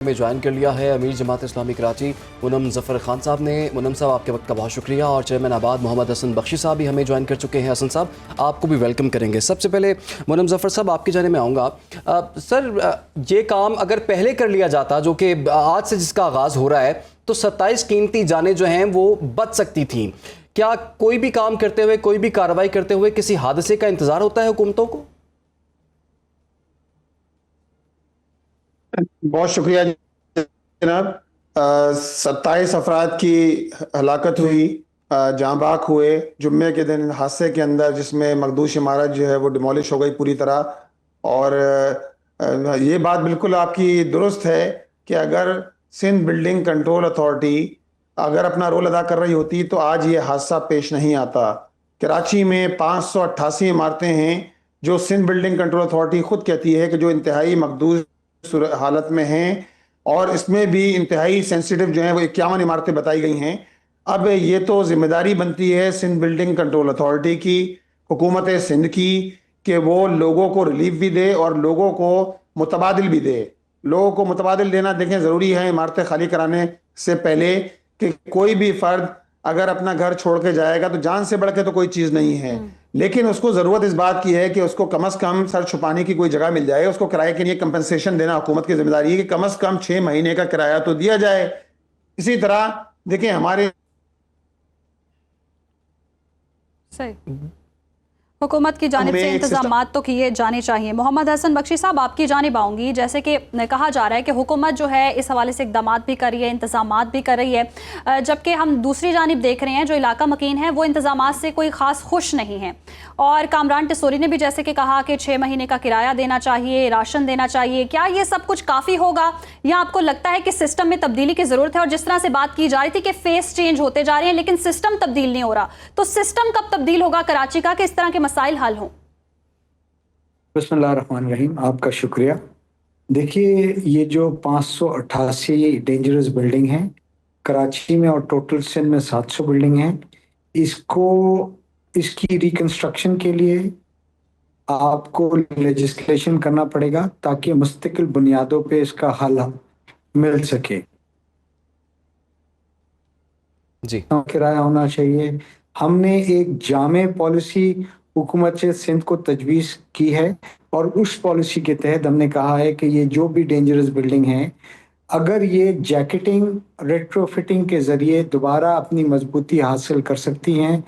میں جوائن کر لیا ہے امیر جماعت اسلامی کراچی منم ظفر خان صاحب نے۔ منم صاحب آپ کے وقت کا بہت شکریہ، اور چیئرمین آباد محمد حسن بخشی صاحب بھی ہمیں جوائن کر چکے ہیں۔ حسن صاحب آپ کو بھی ویلکم کریں گے۔ سب سے پہلے منم ظفر صاحب آپ کی جانب میں آؤں گا۔ سر یہ کام اگر پہلے کر لیا جاتا، جو کہ آج سے جس کا آغاز ہو رہا ہے، تو 27 قیمتی جانیں جو ہیں وہ بچ سکتی تھیں۔ کیا کوئی بھی کام کرتے ہوئے، کوئی بھی کارروائی کرتے ہوئے کسی حادثے کا انتظار ہوتا ہے حکومتوں کو؟ بہت شکریہ جناب۔ 27 افراد کی ہلاکت ہوئی، جاں بحق ہوئے جمعے کے دن حادثے کے اندر، جس میں مخدوش عمارت جو ہے وہ ڈیمولش ہو گئی پوری طرح۔ اور یہ بات بالکل آپ کی درست ہے کہ اگر سندھ بلڈنگ کنٹرول اتھارٹی اگر اپنا رول ادا کر رہی ہوتی تو آج یہ حادثہ پیش نہیں آتا۔ کراچی میں 588 عمارتیں ہیں جو سندھ بلڈنگ کنٹرول اتھارٹی خود کہتی ہے کہ جو انتہائی مقدوس حالت میں ہیں، اور اس میں بھی انتہائی سینسیٹیو جو ہیں وہ 51 عمارتیں بتائی گئی ہیں۔ اب یہ تو ذمہ داری بنتی ہے سندھ بلڈنگ کنٹرول اتھارٹی کی، حکومت سندھ کی، کہ وہ لوگوں کو ریلیف بھی دے اور لوگوں کو متبادل بھی دے۔ لوگوں کو متبادل دینا دیکھیں ضروری ہے عمارتیں خالی کرانے سے پہلے، کہ کوئی بھی فرد اگر اپنا گھر چھوڑ کے جائے گا تو جان سے بڑھ کے تو کوئی چیز نہیں ہے، لیکن اس کو ضرورت اس بات کی ہے کہ اس کو کم از کم سر چھپانے کی کوئی جگہ مل جائے۔ اس کو کرائے کے لیے کمپنسیشن دینا حکومت کی ذمہ داری ہے کہ کم از کم 6 مہینے کا کرایہ تو دیا جائے۔ اسی طرح دیکھیں ہمارے حکومت کی جانب سے انتظامات تو کیے جانے چاہیے۔ محمد حسن بخشی صاحب آپ کی جانب آؤں گی۔ جیسے کہ کہا جا رہا ہے کہ حکومت جو ہے اس حوالے سے اقدامات بھی کر رہی ہے، انتظامات بھی کر رہی ہے، جبکہ ہم دوسری جانب دیکھ رہے ہیں جو علاقہ مکین ہے وہ انتظامات سے کوئی خاص خوش نہیں ہے۔ اور کامران ٹسوری نے بھی جیسے کہ کہا کہ 6 مہینے کا کرایہ دینا چاہیے، راشن دینا چاہیے۔ کیا یہ سب کچھ کافی ہوگا، یا آپ کو لگتا ہے کہ سسٹم میں تبدیلی کی ضرورت ہے؟ اور جس طرح سے بات کی جا رہی تھی کہ فیس چینج ہوتے جا رہے ہیں لیکن سسٹم تبدیل نہیں ہو رہا، تو سسٹم کب تبدیل ہوگا کراچی کا کہ اس طرح کے مسائل حل ہوں؟ بسم اللہ الرحمن الرحیم، آپ کا شکریہ۔ دیکھیے یہ جو 588 ڈینجرس بلڈنگ ہیں کراچی میں، اور ٹوٹل سندھ میں 700 بلڈنگ ہیں، اس کی ریکنسٹرکشن کے لیے آپ کو لیجسلیشن کرنا پڑے گا تاکہ مستقل بنیادوں پہ اس کا حل مل سکے۔ جی، کرایہ ہونا چاہیے۔ ہم نے ایک جامع پالیسی حکومت سندھ کو تجویز کی ہے، اور اس پالیسی کے تحت ہم نے کہا ہے کہ یہ جو بھی ڈینجرس بلڈنگ ہیں، اگر یہ جیکٹنگ ریٹرو فٹنگ کے ذریعے دوبارہ اپنی مضبوطی حاصل کر سکتی ہیں،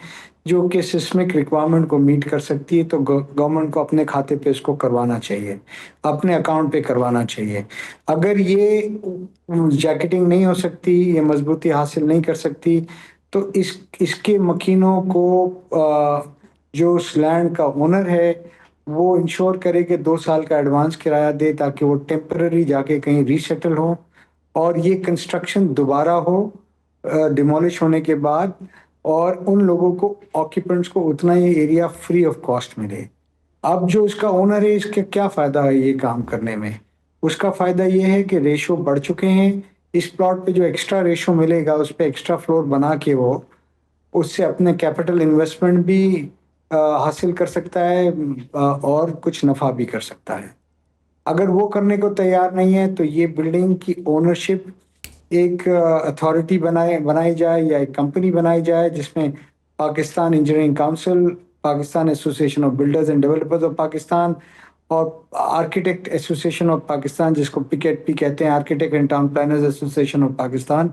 جو کہ سسمک ریکوائرمنٹ کو میٹ کر سکتی ہے، تو گورنمنٹ کو اپنے کھاتے پہ اس کو کروانا چاہیے، اپنے اکاؤنٹ پہ کروانا چاہیے۔ اگر یہ جیکٹنگ نہیں ہو سکتی، یہ مضبوطی حاصل نہیں کر سکتی، تو اس کے مکینوں کو جو اس لینڈ کا اونر ہے وہ انشور کرے کہ 2 سال کا ایڈوانس کرایہ دے، تاکہ وہ ٹیمپرری جا کے کہیں ری سیٹل ہو، اور یہ کنسٹرکشن دوبارہ ہو ڈیمولش ہونے کے بعد، اور ان لوگوں کو آکیپنٹس کو اتنا ہی ایریا فری آف کاسٹ ملے۔ اب جو اس کا اونر ہے، اس کے کیا فائدہ ہے یہ کام کرنے میں؟ اس کا فائدہ یہ ہے کہ ریشو بڑھ چکے ہیں، اس پلاٹ پہ جو ایکسٹرا ریشو ملے گا اس پہ ایکسٹرا فلور بنا کے وہ اس سے اپنے کیپٹل انویسٹمنٹ بھی حاصل کر سکتا ہے، اور کچھ نفع بھی کر سکتا ہے۔ اگر وہ کرنے کو تیار نہیں ہے تو یہ بلڈنگ کی اونرشپ ایک اتھارٹی بنائی جائے، یا ایک کمپنی بنائی جائے، جس میں Pakistan engineering council, Pakistan association of builders and developers of Pakistan, اور آرکیٹیکٹ ایسوسیشن آف پاکستان، جس کو PKTP کہتے ہیں، architect and town planners association of Pakistan,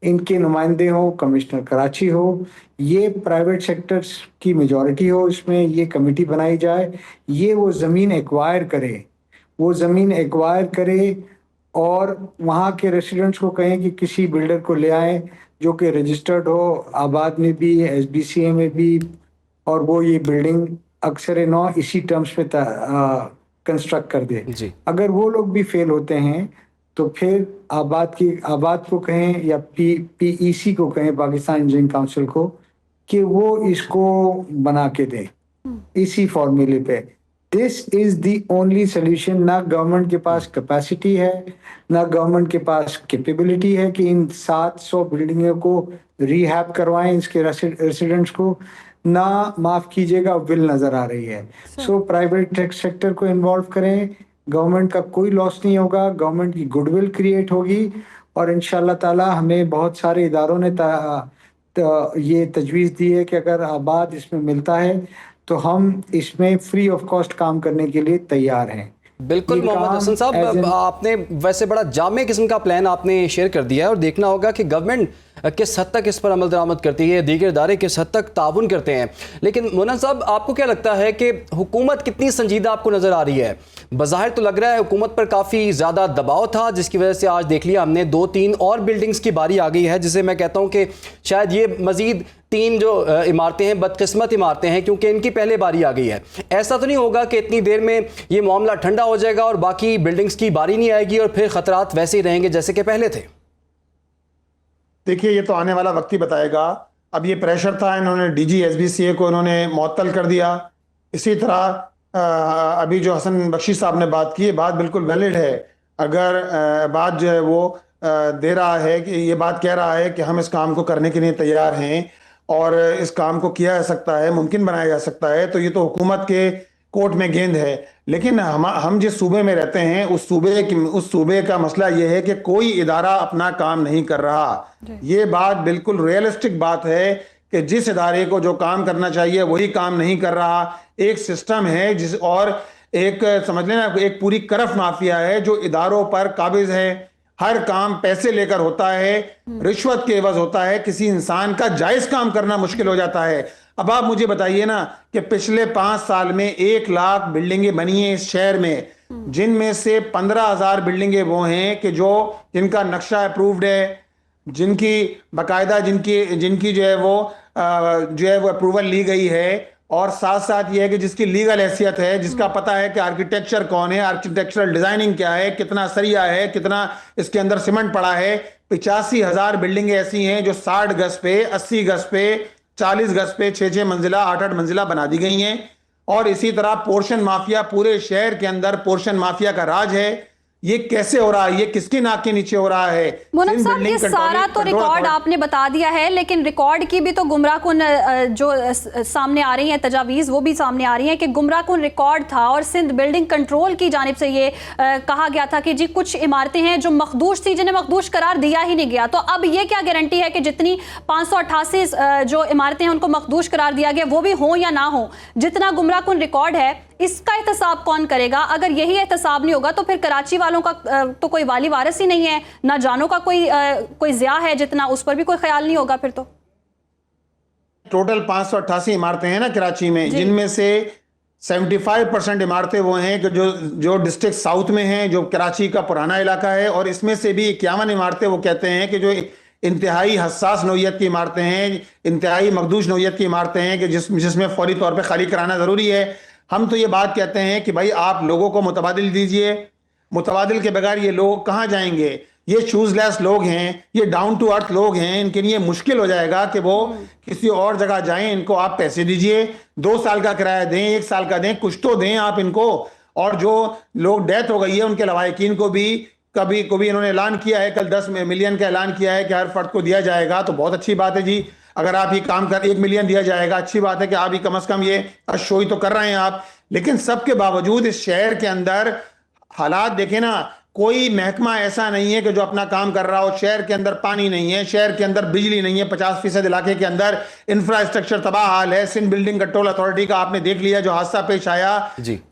ان کے نمائندے ہوں، کمشنر کراچی ہو، یہ پرائیویٹ سیکٹرز کی میجورٹی ہو، اس میں یہ کمیٹی بنائی جائے، یہ وہ زمین ایکوائر کرے، اور وہاں کے ریسیڈنٹس کو کہیں کہ کسی بلڈر کو لے آئیں جو کہ رجسٹرڈ ہو، آباد میں بھی، SBCA میں بھی، اور وہ یہ بلڈنگ اکثر نو اسی ٹرمز پہ کنسٹرکٹ کر دے۔ جی، اگر وہ لوگ بھی فیل ہوتے ہیں تو پھر آباد کو کہیں، یا PEC کو کہیں، پاکستان انجینئرنگ کونسل کو، کہ وہ اس کو بنا کے دیں اسی فارمولے پہ۔ دس از دی اونلی سلیوشن۔ نہ گورنمنٹ کے پاس کیپیسٹی ہے، نہ گورنمنٹ کے پاس کیپیبلٹی ہے کہ ان 700 بلڈنگوں کو ری ہیب کروائیں اس کے ریسیڈنٹس کو، نہ معاف کیجیے گا ول نظر آ رہی ہے۔ سو پرائیویٹ سیکٹر کو انوالو کریں، गवर्नमेंट का कोई लॉस नहीं होगा, गवर्नमेंट की गुडविल क्रिएट होगी और इंशाल्लाह ताला हमें बहुत सारे इदारों ने ये तजवीज़ दी है कि अगर आबाद इसमें मिलता है तो हम इसमें फ्री ऑफ कॉस्ट काम करने के लिए तैयार हैं। बिल्कुल मोहम्मद हसन साहब, आपने वैसे बड़ा जामे किस्म का प्लान आपने शेयर कर दिया है और देखना होगा कि गवर्नमेंट किस हद तक इस पर अमल दरामद करती है, दीगर इदारे किस हद तक ताउन करते हैं। लेकिन मोहन साहब, आपको क्या लगता है कि हुकूमत कितनी संजीदा आपको नज़र आ रही है? बज़ाहिर तो लग रहा है हुकूमत पर काफ़ी ज़्यादा दबाव था, जिसकी वजह से आज देख लिया हमने 2-3 और बिल्डिंग्स की बारी आ गई है, जिसे मैं कहता हूँ कि शायद ये मज़ीद 3 जो इमारतें हैं बदकिस्मत इमारतें हैं, क्योंकि इनकी पहले बारी आ गई है। ऐसा तो नहीं होगा कि इतनी देर में ये मामला ठंडा हो जाएगा और बाकी बिल्डिंग्स की बारी नहीं आएगी और फिर ख़तरात वैसे ही रहेंगे जैसे कि पहले थे? देखिए, ये तो आने वाला वक्त ही बताएगा। अब ये प्रेशर था, इन्होंने डीजी एसबीसीए को इन्होंने मुअत्तल कर दिया। इसी तरह अभी जो हसन बख्शी साहब ने बात की, बात बिल्कुल वैलिड है। अगर बात जो है वो दे रहा है कि ये बात कह रहा है कि हम इस काम को करने के लिए तैयार हैं और इस काम को किया जा सकता है, मुमकिन बनाया जा सकता है, तो ये तो हुकूमत के कोर्ट में गेंद है। लेकिन हम जिस सूबे में रहते हैं उस सूबे का मसला ये है कि कोई इदारा अपना काम नहीं कर रहा। ये बात बिल्कुल रियलिस्टिक बात है कि जिस इदारे को जो काम करना चाहिए वही काम नहीं कर रहा। एक सिस्टम है और एक समझ लेना एक पूरी करफ माफिया है जो इदारों पर काबिज है। हर काम पैसे लेकर होता है, रिश्वत के एवज होता है, किसी इंसान का जायज काम करना मुश्किल हो जाता है। अब आप मुझे बताइए ना कि पिछले 5 साल में 1 लाख बिल्डिंगें बनी हैं इस शहर में, जिनमें से 15,000 बिल्डिंगें वो हैं कि जिनका नक्शा अप्रूव्ड है, जिनकी बाकायदा जिनकी जो है वो अप्रूवल ली गई है, और साथ साथ ये है कि जिसकी लीगल हैसियत है, जिसका पता है कि आर्किटेक्चर कौन है, आर्किटेक्चरल डिजाइनिंग क्या है, कितना सरिया है, कितना इसके अंदर सीमेंट पड़ा है। 85,000 बिल्डिंगें ऐसी हैं जो 60 गज पे, 80 गज पे, 40 गज पे 6-6 मंजिला 8-8 मंजिला बना दी गई हैं। और इसी तरह पोर्शन माफिया, पूरे शहर के अंदर पोर्शन माफिया का राज है। ये कैसे हो रहा है? ये किसकी नाक के नीचे हो रहा है? मुनम साहब, ये सारा तो रिकॉर्ड आपने बता दिया है, लेकिन रिकॉर्ड की भी तो गुमराहकुन जो सामने आ रही है तजावीज़, वो भी सामने आ रही है कि गुमराहकुन रिकॉर्ड था और सिंध बिल्डिंग कंट्रोल की जानिब से ये कहा गया था कि जी कुछ इमारतें हैं जो मखदूश थी, जिन्हें मखदूश करार दिया ही नहीं गया। तो अब ये क्या गारंटी है कि जितनी 588 जो इमारतें हैं उनको मखदूश करार दिया गया वो भी हो या ना हो? जितना गुमराहकुन रिकॉर्ड है इसका एहतसाब कौन करेगा? अगर यही एहतसाब नहीं होगा तो फिर कराची वालों का तो कोई वाली वारिस ही नहीं है, ना जानों का कोई ज़िया है जितना, उस पर भी कोई ख्याल नहीं होगा फिर तो। टोटल 588 इमारतें हैं ना कराची में, जिनमें से 75% इमारतें वो हैं कि जो डिस्ट्रिक्ट साउथ में हैं, जो कराची का पुराना इलाका है, और इसमें से भी 51 इमारतें वो कहते हैं कि जो इंतहाई हसास नौइयत की इमारतें हैं, इंतहाई मखदूश नौइयत की इमारतें हैं कि जिसमें फौरी तौर पर खाली कराना ज़रूरी है। हम तो ये बात कहते हैं कि भाई आप लोगों को मुतबादिल दीजिए, मुतबादिल के बगैर ये लोग कहाँ जाएंगे? ये शूज़लेस लोग हैं, ये डाउन टू अर्थ लोग हैं, इनके लिए मुश्किल हो जाएगा कि वो किसी और जगह जाएं। इनको आप पैसे दीजिए, 2 साल का किराया दें, 1 साल का दें, कुछ तो दें आप इनको। और जो लोग डेथ हो गई है उनके लवाहिकीन को भी कभी इन्होंने ऐलान किया है, कल 10 मिलियन का ऐलान किया है कि हर फर्द को दिया जाएगा, तो बहुत अच्छी बात है जी। अगर आप ये काम कर 1 मिलियन दिया जाएगा, अच्छी बात है कि आप ही कम से कम ये अशोई तो कर रहे हैं आप। लेकिन सबके बावजूद इस शहर के अंदर हालात देखें ना, कोई महकमा ऐसा नहीं है कि जो अपना काम कर रहा हो। शहर के अंदर पानी नहीं है, शहर के अंदर बिजली नहीं है, 50% इलाके के अंदर इंफ्रास्ट्रक्चर तबाह हाल है। सिंध बिल्डिंग कंट्रोल अथॉरिटी का आपने देख लिया जो हादसा पेश आया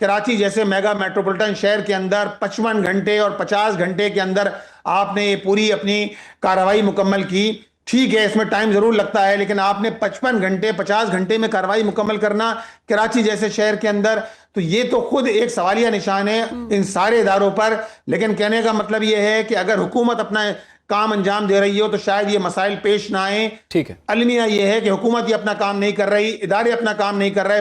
कराची जैसे मेगा मेट्रोपॉलिटन शहर के अंदर, 55 घंटे और 50 घंटे के अंदर आपने ये पूरी अपनी कार्रवाई मुकम्मल की। ठीक है, इसमें टाइम जरूर लगता है, लेकिन आपने 55 घंटे 50 घंटे में कार्रवाई मुकम्मल करना कराची जैसे शहर के अंदर, तो ये तो खुद एक सवालिया निशान है इन सारे इदारों पर। लेकिन कहने का मतलब ये है कि अगर हुकूमत अपना काम अंजाम दे रही हो तो शायद ये मसाइल पेश ना आए। ठीक है, अलमिया ये है कि हुकूमत ही अपना काम नहीं कर रही, इदारे अपना काम नहीं कर रहे,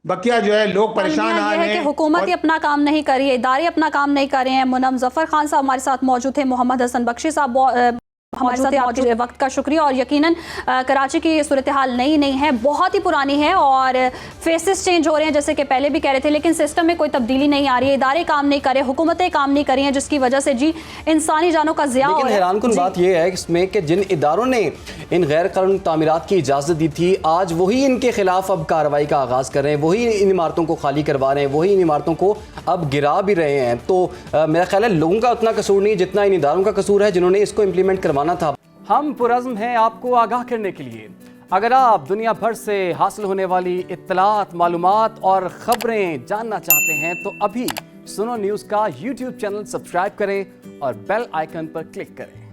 बकिया जो है लोग परेशान आ रहे हैं। हुकूमत ही अपना काम नहीं कर रही है, इदारे अपना काम नहीं कर रहे हैं। मुनम जफर खान साहब हमारे साथ मौजूद थे, मोहम्मद हसन बख्शी साहब हमारे साथ आपके वक्त का शुक्रिया। और यकीनन कराची की सूरत-ए-हाल नई नहीं है, बहुत ही पुरानी है और फेसेस चेंज हो रहे हैं जैसे कि पहले भी कह रहे थे, लेकिन सिस्टम में कोई तब्दीली नहीं आ रही है, इदारे काम नहीं कर रहे, हुकूमतें काम नहीं कर रही हैं, जिसकी वजह से जी इंसानी जानों का ज़िया हो रहा है। लेकिन हैरानकुन बात यह है इसमें कि जिन इदारों ने इन गैर कानूनी तामीरात की इजाज़त दी थी, आज वही इनके खिलाफ अब कार्रवाई का आगाज़ कर रहे हैं, वही इन इमारतों को खाली करवा रहे हैं, वही इन इमारतों को अब गिरा भी रहे हैं। तो मेरा ख्याल है लोगों का उतना कसूर नहीं जितना इन इदारों का कसूर है जिन्होंने इसको इम्प्लीमेंट करवाना था। हम पुरज़्म हैं आपको आगाह करने के लिए। अगर आप दुनिया भर से हासिल होने वाली इत्तलात, मालूमात और ख़बरें जानना चाहते हैं तो अभी सुनो न्यूज़ का YouTube चैनल सब्सक्राइब करें और बेल आइकन पर क्लिक करें।